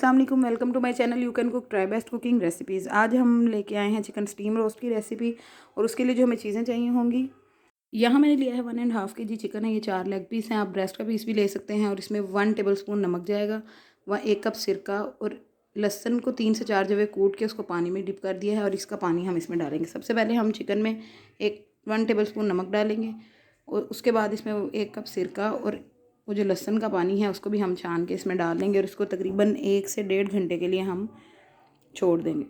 अस्सलाम वालेकुम, welcome to my channel you can cook try best cooking recipes. आज हम लेके आए हैं चिकन स्टीम रोस्ट की रेसिपी। और उसके लिए जो हमें चीज़ें चाहिए होंगी, यहाँ मैंने लिया है 1.5 kg चिकन है। ये 4 लेग पीस हैं, आप ब्रेस्ट का पीस भी ले सकते हैं। और इसमें 1 टेबलस्पून नमक जाएगा, 1 कप सिरका, और लहसुन को 3 से 4 जगह कूट के उसको पानी में डिप कर दिया है और इसका पानी हम इसमें डालेंगे। सबसे पहले हम चिकन में 1 टेबलस्पून नमक डालेंगे और उसके बाद इसमें 1 कप सिरका और वो जो लहसुन का पानी है उसको भी हम छान के इसमें डाल देंगे और इसको तकरीबन 1 से 1.5 घंटे के लिए हम छोड़ देंगे।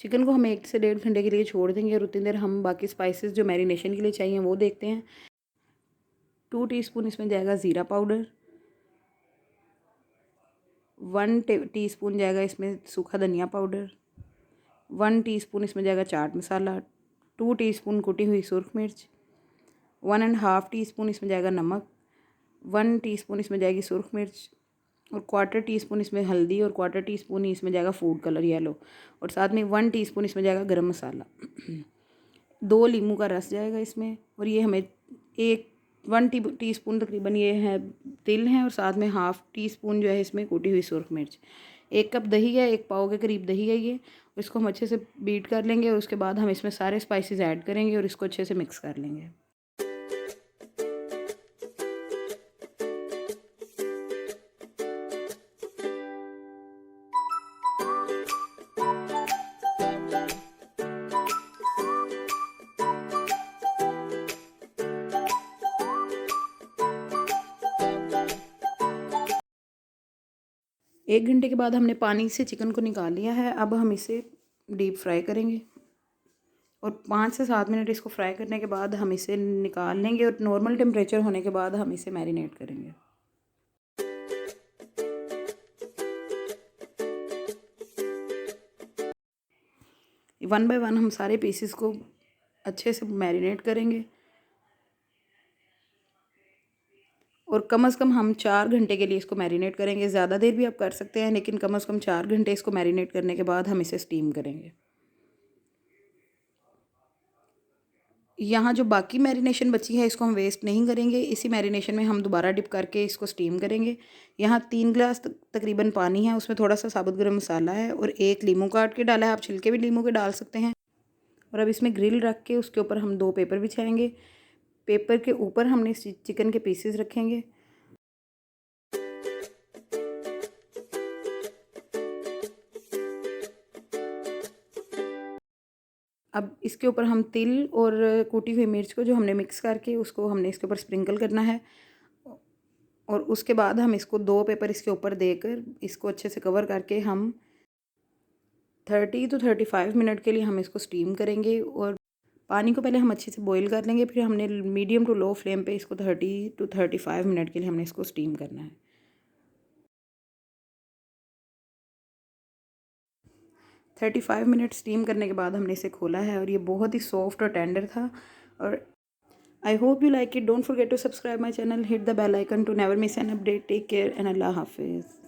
चिकन को हम 1 से 1.5 घंटे के लिए छोड़ देंगे और उतनी देर हम बाकी स्पाइसेस जो मैरिनेशन के लिए चाहिए वो देखते हैं। 2 टीस्पून इसमें जाएगा ज़ीरा पाउडर, 1 टीस्पून जाएगा इसमें सूखा धनिया पाउडर, 1 टीस्पून इसमें जाएगा चाट मसाला, 2 टीस्पून कुटी हुई सुरख मिर्च, 1.5 टीस्पून इसमें जाएगा नमक, 1 टीस्पून इसमें जाएगी सुरख मिर्च, और 1/4 टीस्पून इसमें हल्दी, और 1/4 टीस्पून ही इसमें जाएगा फूड कलर येलो, और साथ में 1 टीस्पून इसमें जाएगा गरम मसाला। 2 नींबू का रस जाएगा इसमें। और ये हमें 1 टीस्पून तकरीबन ये है तिल है, और साथ में 1/2 टीस्पून जो है इसमें कूटी हुई सुरख मिर्च। 1 कप दही है, 1 पाव के करीब दही है ये। इसको हम अच्छे से बीट कर लेंगे और उसके बाद हम इसमें सारे स्पाइसेस ऐड करेंगे और इसको अच्छे से मिक्स कर लेंगे। एक घंटे के बाद हमने पानी से चिकन को निकाल लिया है। अब हम इसे डीप फ्राई करेंगे और 5 से 7 मिनट इसको फ्राई करने के बाद हम इसे निकाल लेंगे और नॉर्मल टेम्परेचर होने के बाद हम इसे मैरिनेट करेंगे। वन बाय वन हम सारे पीसेस को अच्छे से मैरिनेट करेंगे और कम से कम हम 4 घंटे के लिए इसको मैरिनेट करेंगे। ज़्यादा देर भी आप कर सकते हैं, लेकिन कम से कम 4 घंटे इसको मैरिनेट करने के बाद हम इसे स्टीम करेंगे। यहाँ जो बाकी मैरिनेशन बची है इसको हम वेस्ट नहीं करेंगे, इसी मैरिनेशन में हम दोबारा डिप करके इसको स्टीम करेंगे। यहाँ 3 गिलास तकरीबन पानी है, उसमें थोड़ा सा साबुत गरम मसाला है और 1 लीमू काट के डाला है। आप छिलके भी लीमू के डाल सकते हैं। और अब इसमें ग्रिल रख के उसके ऊपर हम 2 पेपर बिछाएंगे। पेपर के ऊपर हमने चिकन के पीसेस रखेंगे। अब इसके ऊपर हम तिल और कूटी हुई मिर्च को जो हमने मिक्स करके उसको हमने इसके ऊपर स्प्रिंकल करना है। और उसके बाद हम इसको 2 पेपर इसके ऊपर देकर इसको अच्छे से कवर करके हम 30 to 35 मिनट के लिए हम इसको स्टीम करेंगे। और पानी को पहले हम अच्छे से बॉईल कर लेंगे, फिर हमने मीडियम टू लो फ्लेम पे इसको 30 to 35 मिनट के लिए हमने इसको स्टीम करना है। 35 मिनट स्टीम करने के बाद हमने इसे खोला है और ये बहुत ही सॉफ्ट और टेंडर था। और I hope you like it. Don't forget to subscribe my channel, hit the bell icon to never miss an update. Take care and अल्लाह हाफिज़।